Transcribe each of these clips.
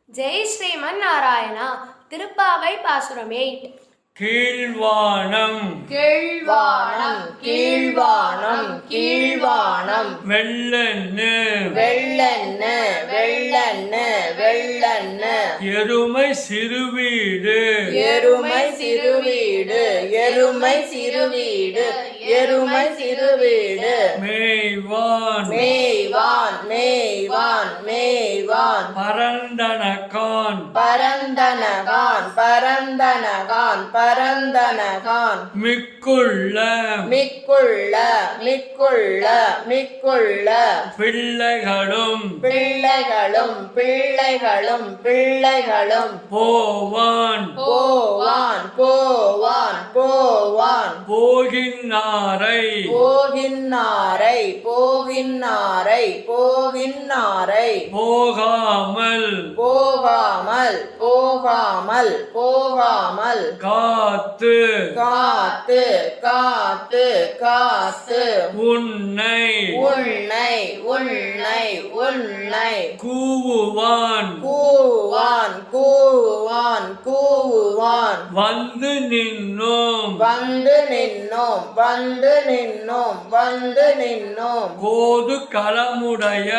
ஜெய் ஸ்ரீமன் நாராயணா. திருப்பாவை பாசுரம் 8. கீழ்வானம் கீழ்வானம் கீழ்வானம் கீழ்வானம் வெள்ளன்னு வெள்ளன்னு வெள்ளன்னு வெள்ளன்னு எருமை சிறுவீடு எருமை சிறுவீடு எருமை சிறுவீடு எருமை சிறுவீடு மேய்வான் மேய்வான் மேய்வான் மேய்வான் பரந்தனகான் பரந்தனகான் பரந்தனகான் பரந்தனகான் மிக்குள்ள மிக்குள்ள மிக்குள்ள மிக்குள்ள பிள்ளைகளும் பிள்ளைகளும் பிள்ளைகளும் பிள்ளைகளும் போவான் போவான் போவான் போவான் போகின்னாரை போகின்னாரை போகின்னாரை போகின்னாரை போகாமல் போகாமல் போகாமல் போகாமல் காத்து காத்து காத்து காத்து உன்னை உன்னை உன்னை உன்னை கூவுவான் கூவான் கூவான் கூவான் வந்து நின்னோம் வந்து நின்னோம் வந்து நின்னோம் வந்து நின்னோம் கோது களமுடைய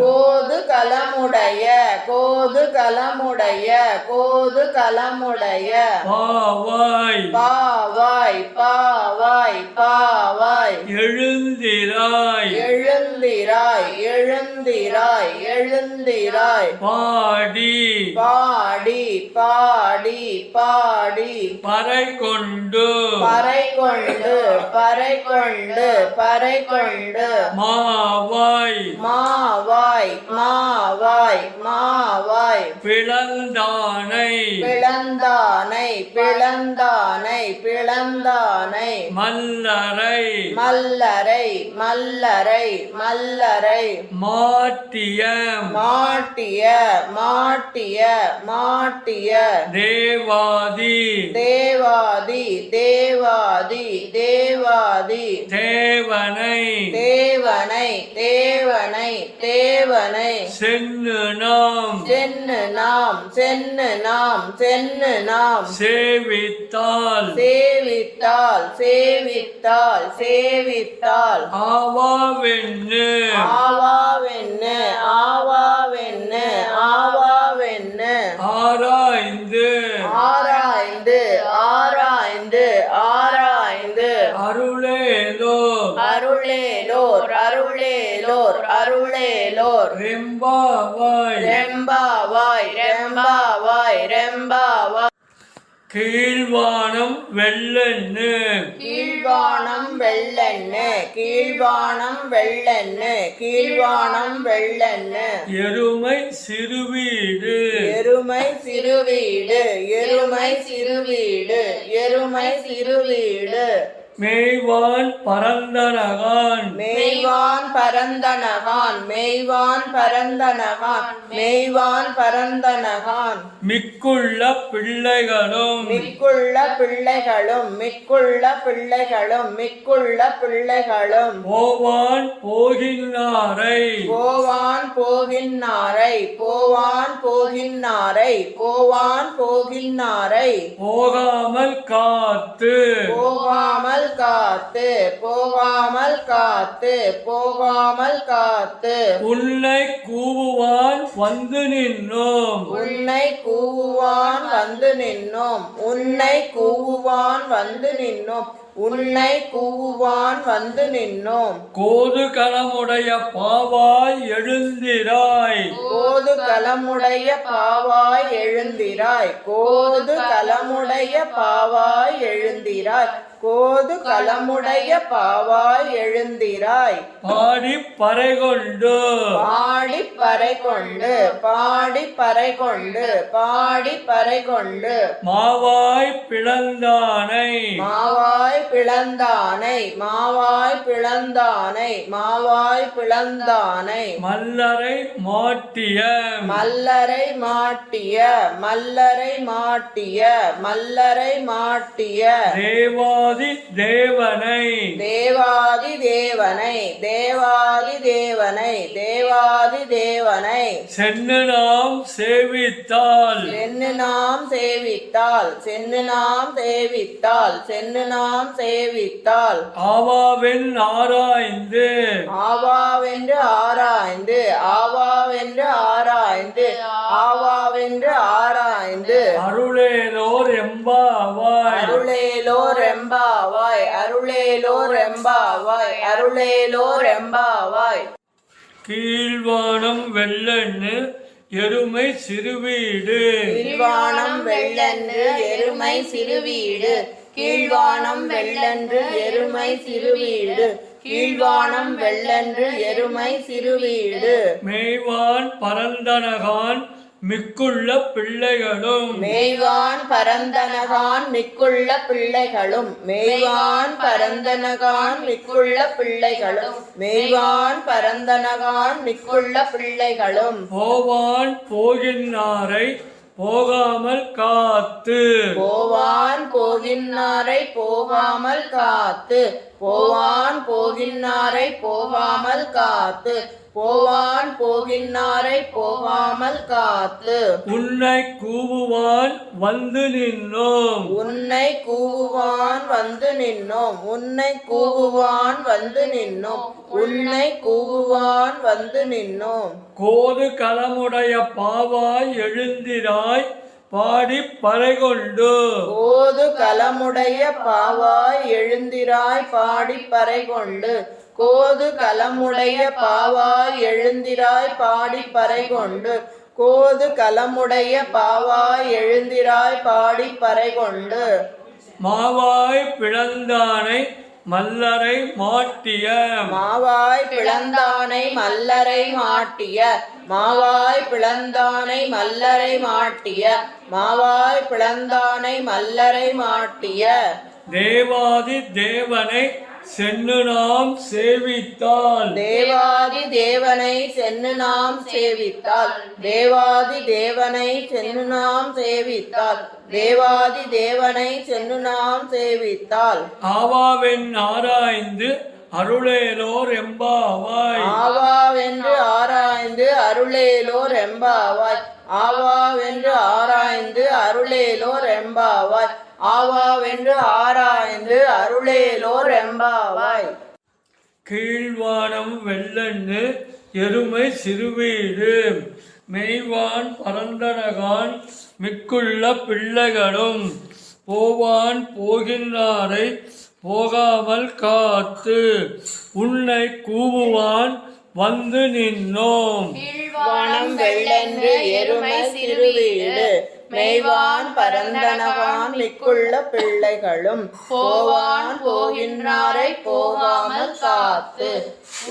கோது களமுடைய கோது களமுடைய கோது களமுடைய பாவாய் பாவாய் பாவாய் பாவாய் எழுந்திராய் எழுந்திராய் எழுந்திராய் எழுந்திராய் பாடி பாடி பாடி பாடி பறை கொண்டு பறை கொண்டு பறை கொண்டு பறை கொண்டு மாவாய் மாவாய் மாவாய் மாவாய் பிளந்தானை பிளந்தானை பிளந்தானை பிளந்தானை மல்லரை மல்லரை மல்லரை மல்லரை மாட்டிய மாட்டிய மாட்டிய மாட்டிய தேவாதி தேவாதி தேவாதி தேவாதி தேவனை தேவனை தேவனை தேவனை சென்னு நாம் சென்னு நாம் சென்னு நாம் சென்னு நாம் சேவித்தால் சேவித்தால் சேவித்தால் சேவித்தால் ஆவாவென்னு ஆவாவென்னு ஆவாவென்னு ஆவாவென்னு ஆராய்ந்து ஆராய்ந்து ஆராய்ந்து ஆராய்ந்து அருளேலோ அருளேலோர் அருளேலோர் அருளேலோர் ரெம்பாவாய் ரெம்பாவாய் ரெம்பாவாய் ரெம்பாவாய் கீழ்வானம் வெள்ளன்னு கீழ்வானம் வெள்ளன்னு கீழ்வானம் வெள்ளன்னு கீழ்வானம் வெள்ளன்னு எருமை சிறுவீடு எருமை சிறுவீடு எருமை சிறுவீடு எருமை சிறுவீடு மேய்வான் பரந்தனகான் மேய்வான் பரந்தனகான் மேய்வான் பரந்தனகான் மேய்வான் பரந்தனகான் மிக்குள்ள பிள்ளைகளும் மிக்குள்ள பிள்ளைகளும் மிக்குள்ள பிள்ளைகளும் மிக்குள்ள பிள்ளைகளும் போவான் போகின்னாரை போவான் போகின்னாரை போவான் போகின்னாரை போவான் போகின்னாரை போகாமல் காத்து போகாமல் காத்து போகாமல் காத்து போகாமல் காத்து உன்னை கூவுவான் வந்து நின்னோம் உன்னை கூவுவான் வந்து நின்னோம் உன்னை கூவுவான் வந்து நின்னோம் உன்னை கூவுவான் வந்து நின்னோம் கோது களமுடைய பாவாய் எழுந்திராய் கோது களமுடைய பாவாய் எழுந்திராய் கோது களமுடைய பாவாய் எழுந்திராய் கோது களமுடைய பாவாய் எழுந்திராய் பாடி பறை கொண்டு பாடி பறை கொண்டு பாடி பறை கொண்டு பாடி பறை கொண்டு மாவாய் பிளந்தானை மாவாய் பிளந்தானை மாவாய் பிளந்தானை மாவாய் பிளந்தானை மல்லரை மாட்டிய மல்லரை மாட்டிய மல்லரை மாட்டிய மல்லரை மாட்டிய தேவாதி தேவனை தேவாதி தேவனை தேவாதி தேவனை தேவாதி தேவனை சென்னு நாம் சேவித்தால் சென்னு நாம் சேவித்தால் சென்னு நாம் சேவித்தால் சென்னு நாம் சேவித்தால் ஆவாவென் ஆராய்ந்து ஆவாவென்று ஆராய்ந்து ஆவாவென்று ஆராய்ந்து ஆவாவென்று ஆராய்ந்து அருளேலோர் எம்பாவாய் அருளேலோர் எம்பாவாய் அருளேலோர் எம்பாவாய் அருளேலோர் எம்பாவாய் கீழ்வானம் வெள்ளன்னு எருமை சிறுவீடு கீழ்வானம் வெள்ளன்று எருமை சிறுவீடு கீழ்வானம் வெள்ளன்று எருமை சிறுவீடு கீழ்வானம் வெள்ளன்று எருமை சிறுவீடு மேய்வான் பரந்தனகான் மிக்குள்ள பிள்ளைகளும் மேய்வான் பரந்தனகான் மிக்குள்ள பிள்ளைகளும் மேய்வான் பரந்தனகான் மிக்குள்ள பிள்ளைகளும் மேய்வான் பரந்தனகான் மிக்குள்ள பிள்ளைகளும் போவான் போகின்னாரை போகாமல் காத்து போவான் போகின்னாரை போகாமல் காத்து போவான் போகின்னாரை போகாமல் காத்து போவான் போகின்னாரை போகாமல் காத்து உன்னை கூவுவான் வந்து நின்னோம் உன்னை கூவுவான் வந்து நின்னோம் உன்னை கூவுவான் வந்து நின்னோம் உன்னை கூவுவான் வந்து நின்னோம் கோது களமுடைய பாவாய் எழுந்திராய் பாடி பறைகொண்டு கோது கலமுடைய பாவாய் எழுந்திராய் பாடி பறைகொண்டு கோது கலமுடைய பாவாய் எழுந்திராய் பாடி பறைகொண்டு கோது கலமுடைய பாவாய் எழுந்திராய் பாடி பறைகொண்டு மாவாய் பிளந்தானை மல்லரை மாட்டிய மாவாய் பிளந்தானை மல்லரை மாட்டிய மாவாய் பிளந்தானை மல்லரை மாட்டிய மாவாய் பிளந்தானை மல்லரை மாட்டிய தேவாதி தேவனை சென்னு நாம் சேவித்தால் தேவாதி தேவனை சென்னு நாம் சேவித்தால் தேவாதி தேவனை சென்னு நாம் சேவித்தால் தேவாதி தேவனை சென்னு நாம் சேவித்தால் ஆவாவென் ஆராய்ந்து அருளேலோர் எம்பாவாய் ஆவாவென்று ஆராய்ந்து அருளேலோர் எம்பாவாய் ஆவாவென்று ஆராய்ந்து அருளேலோர் எம்பாவாய் ஆவாவென்று ஆராய்ந்து அருளேலோர் எம்பாவாய் கீழ்வானம் வெள்ளன்னு எருமை சிறுவீடு மெய்வான் பரந்தனகான் மிக்குள்ள பிள்ளைகளும் போவான் போகின்றாரை போகாமல் காத்து உன்னை கூவுவான் வந்து நின்னோம் வானம் வெள்ளென்று எருமை சிறுவீடு மேய்வான் பரந்தனவான் மிக்குள்ள பிள்ளைகளும் போவான் போகின்றாரை போகாமல் காத்து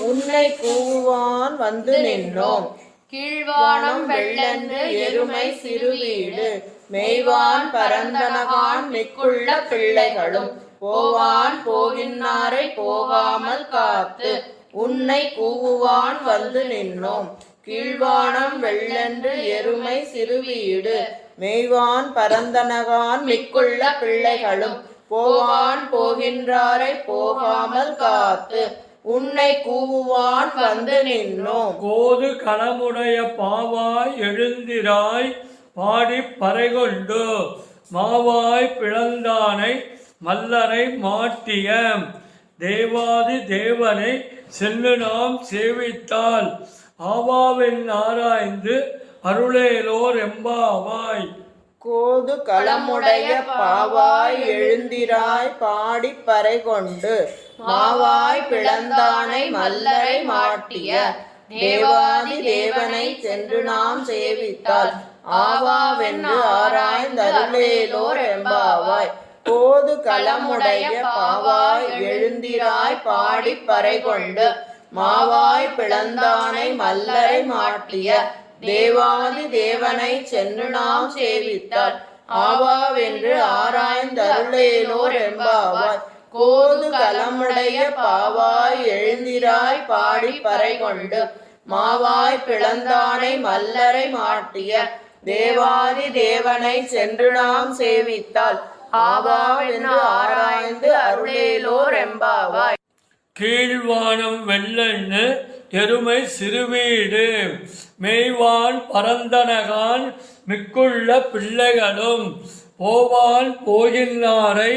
உன்னை கூவான் வந்து நின்னோம் கீழ்வானம் வெள்ளென்று எருமை சிறுவீடு மேய்வான் பரந்தனவான் மிக்குள்ள பிள்ளைகளும் போவான் போகின்றாரை போகாமல் காத்து உன்னை கூவுவான் வந்து நின்னோம் கீழ்வானம் வெள்ளென்று எருமை சிறுவீடு மேய்வான் பரந்தனகான் மிக்குள்ள பிள்ளைகளும் போவான் போகின்றாரை போகாமல் காத்து உன்னை கூவுவான் வந்து நின்னோம் கோது களமுடைய பாவாய் எழுந்திராய் பாடி பறைகொண்டு மாவாய் பிளந்தானை மல்லரை மாட்டிய தேவாதி தேவனை சென்று நாம் சேவித்தால் ஆவாவென் ஆராய்ந்து அருளேலோர் எம்பாவாய் கோது களமுடைய பாவாய் எழுந்திராய் பாடி பறைகொண்டு மாவாய் பிளந்தானை மல்லரை மாட்டிய தேவாதி தேவனை சென்று நாம் சேவித்தால் ஆவாவென்று ஆராய்ந்தருளேலோர் எம்பாவாய் கோது களமுடைய பாவாய் எழுந்திராய் பாடி பறைகொண்டு மாவாய் பிளந்தானை மல்லரை மாட்டிய தேவாதி தேவனை சென்று நாம் சேவித்தால் ஆவாவென்று ஆராய்ந்தருளேலோர் எம்பாவாய் கோது கலமுடைய பாவாய் எழுந்திராய் பாடி பறை கொண்டு மாவாய் பிளந்தானை மல்லரை மாட்டிய தேவாதி தேவனை சென்று நாம் சேவித்தால் ஆவாவென்று ஆராய்ந்து அருளேலோர் எம்பாவாய். கீழ்வானம் வெள்ளெண்ணு எருமை சிறுவீடு மேய்வான் பரந்தனகான் மிக்குள்ள பிள்ளைகளும் போவான் போகின்றாரை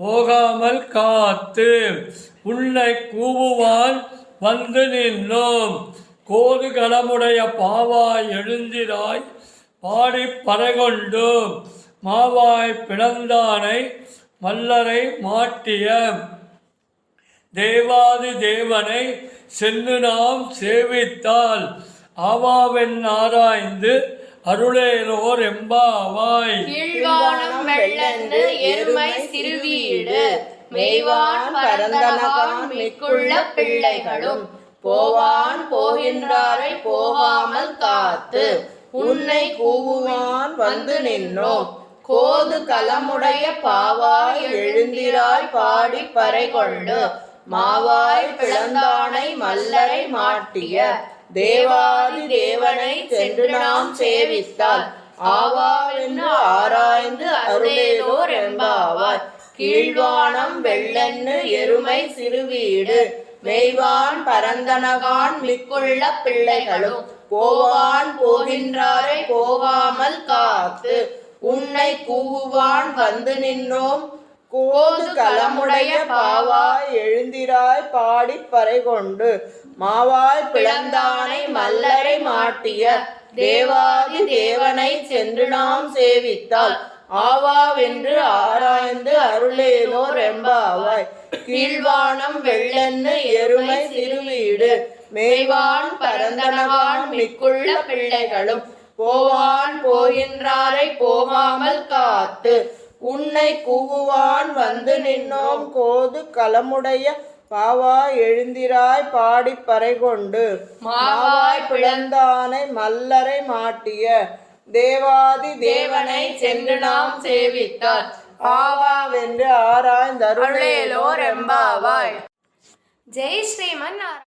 போகாமல் காத்து உன்னை கூவுவான் வந்து நின்னோம். கோது களமுடைய பாவாய் எழுந்திராய் பாடி பறைகொண்டு மாவாய் பிளந்தானை மல்லரை மாட்டிய தேவாதி தேவனை சென்று நாம் சேவித்தால் ஆவாவென் ஆராய்ந்து அருளேலோர் எம்பாவாய். கீழ்வானம் வெள்ளென்று எருமை சிறுவீடு மேய்வான் பரந்தனகான் மிக்குள்ள பிள்ளைகளும் போவான் போகின்றாரை போகாமல் காத்து உன்னை கூவுவான் வந்து நின்னோம். கோது கலமுடைய பாவாய் எழுந்திராய் பாடி பறை கொண்டு மாவாய் பிளந்தானை மல்லரை மாட்டிய தேவாதி தேவனை சென்று நாம் சேவித்தால் ஆவாவென்று ஆராய்ந்து அருளேலோர் எம்பாவாய். கீழ்வானம் வெள்ளெண்ணு எருமை சிறுவீடு மேய்வான் பரந்தனகான் மிக்குள்ள பிள்ளைகளும் போவான் போகின்றாரை போகாமல் காத்து உன்னை கூவுவான் வந்து நின்னோம். கோது களமுடைய பாவாய் எழுந்திராய் பாடி பறை கொண்டு மாவாய் பிளந்தானை மல்லரை மாட்டிய தேவாதி தேவனை சென்று நாம் சேவித்தால் ஆவாவென்று ஆராய்ந்து அருளேலோர் எம்பாவாய். கீழ்வானம் வெள்ளெண்ணு எருமை சிறுவீடு மேய்வான் பரந்தனகான் மிக்குள்ள பிள்ளைகளும் போவான் போகின்றாரை போகாமல் காத்து உன்னை கூவுவான் வந்து நின்னோம். கோது களமுடைய பாவாய் எழுந்திராய் பாடி பறை கொண்டு மாவாய் பிளந்தானை மல்லரை மாட்டிய தேவாதி தேவனை சென்று நாம் சேவித்தால் ஆவாவென்று ஆராய்ந்து அருளேலோர் எம்பாவாய். ஜெய் ஸ்ரீமன் நாராயண.